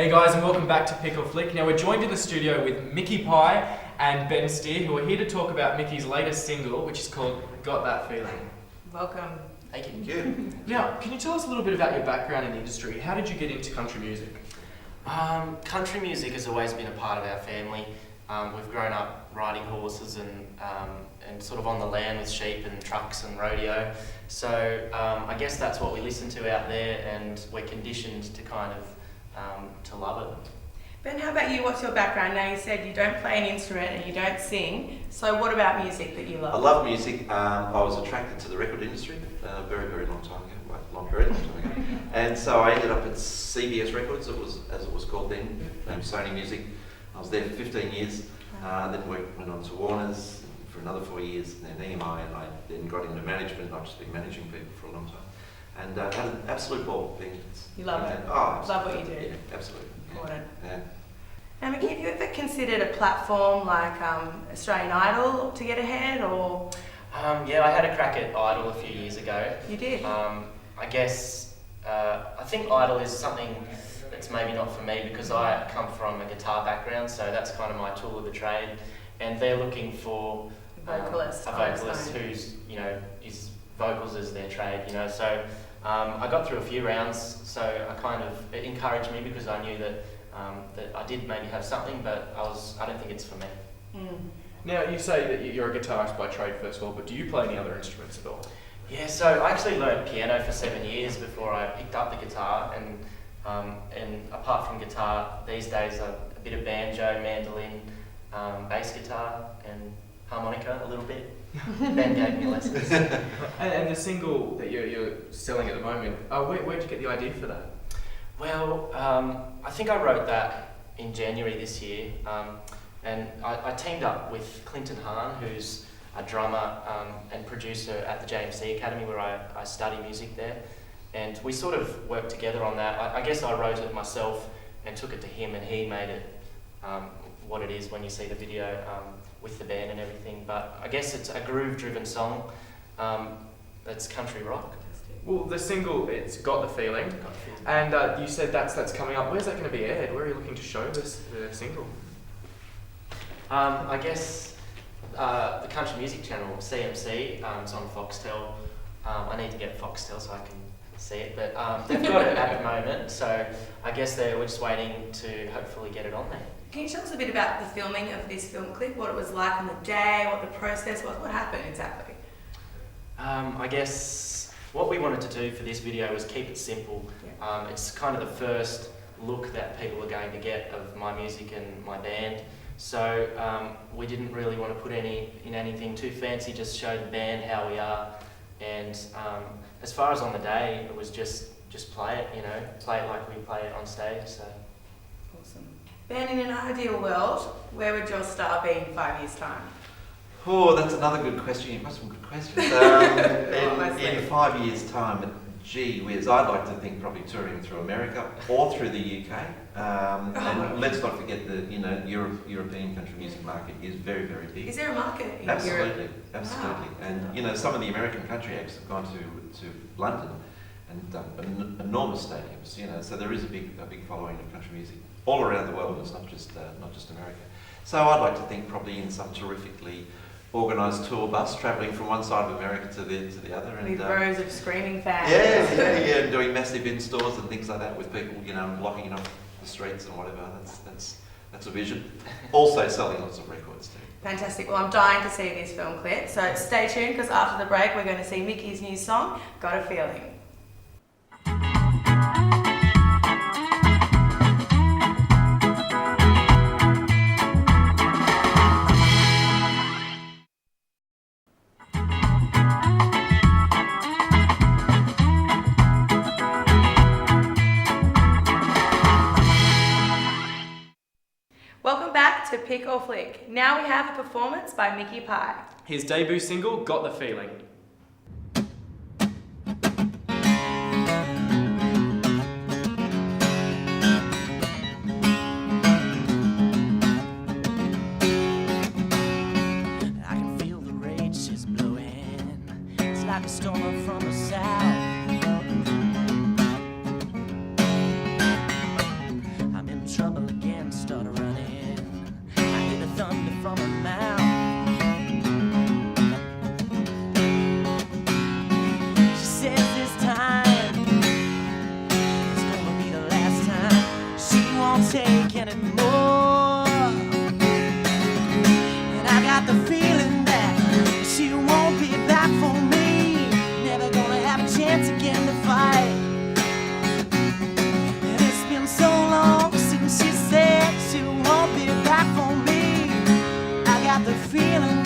Hey guys, and welcome back to Pick or Flick. Now we're joined in the studio with Mickey Pye and Ben Steer, who are here to talk about Mickey's latest single, which is called Got That Feeling. Welcome. Thank you. Now, can you tell us a little bit about your background in the industry? How did you get into country music? Country music has always been a part of our family. We've grown up riding horses and sort of on the land with sheep and trucks and rodeo. So I guess that's what we listen to out there, and we're conditioned to kind of to love it. Ben, how about you? What's your background? Now you said you don't play an instrument and you don't sing. So what about music that you love? I love music. I was attracted to the record industry a very, very long time ago. Very long time ago. And so I ended up at CBS Records, as it was called then, Sony Music. I was there for 15 years. Then went on to Warner's for another 4 years, and then EMI, and I then got into management. I've just been managing people for a long time. And had an absolute ball. You love it? Oh, love what you do? Yeah, absolutely. Important. Yeah. Now, Mickey, have you ever considered a platform like Australian Idol to get ahead, or? Yeah, I had a crack at Idol a few years ago. You did? I guess, I think Idol is something that's maybe not for me because I come from a guitar background, so that's kind of my tool of the trade. And they're looking for a vocalist who's, is vocals as their trade, So I got through a few rounds, so it encouraged me because I knew that I did maybe have something, but I don't think it's for me. Mm. Now, you say that you're a guitarist by trade first of all, but do you play any other instruments at all? Yeah, so I actually learned piano for 7 years before I picked up the guitar, and apart from guitar, these days a bit of banjo, mandolin, bass guitar, and harmonica a little bit. Ben gave me lessons. And the single that you're selling at the moment, where'd you get the idea for that? Well, I think I wrote that in January this year, and I teamed up with Clinton Hahn, who's a drummer and producer at the JMC Academy where I study music there, and we sort of worked together on that. I guess I wrote it myself and took it to him, and he made it what it is when you see the video with the band and everything. But I guess it's a groove-driven song that's country rock. Well, the single, it's Got the Feeling, and you said that's coming up. Where's that going to be aired? Where are you looking to show the single? I guess the Country Music Channel, CMC, is on Foxtel. I need to get Foxtel so I can see it, but they've got it at the moment, so I guess we're just waiting to hopefully get it on there. Can you tell us a bit about the filming of this film clip, what it was like on the day, what the process was, what happened exactly? I guess what we wanted to do for this video was keep it simple. Yeah. It's kind of the first look that people are going to get of my music and my band. So we didn't really want to put anything too fancy, just show the band how we are. And as far as on the day, it was just play it, play it like we play it on stage. So. Awesome. Ben, in an ideal world, where would your star be in 5 years' time? Oh, that's another good question. You've got some good questions. In 5 years' time, gee whiz, I'd like to think probably touring through America or through the UK. And let's not forget that European country music market is very, very big. Is there a market in Absolutely, Europe? absolutely. Wow. And some of the American country acts have gone to London and done enormous stadiums. So there is a big following of country music all around the world. It's not just America. So I'd like to think probably in some terrifically organised tour bus travelling from one side of America to the other, and with rows of screaming fans. Yeah, doing massive in-stores and things like that with people, blocking it off the streets and whatever. That's a vision. Also selling lots of records too. Fantastic. Well, I'm dying to see this film clip, so stay tuned because after the break we're going to see Mickey's new song, Got a Feeling. Welcome back to Pick or Flick. Now we have a performance by Mickey Pye. His debut single, Got the Feeling. I can feel the rage is blowing. It's like a storm from the south. I'm in got the feeling that she won't be back for me. Never gonna have a chance again to fight. And it's been so long since she said she won't be back for me. I got the feeling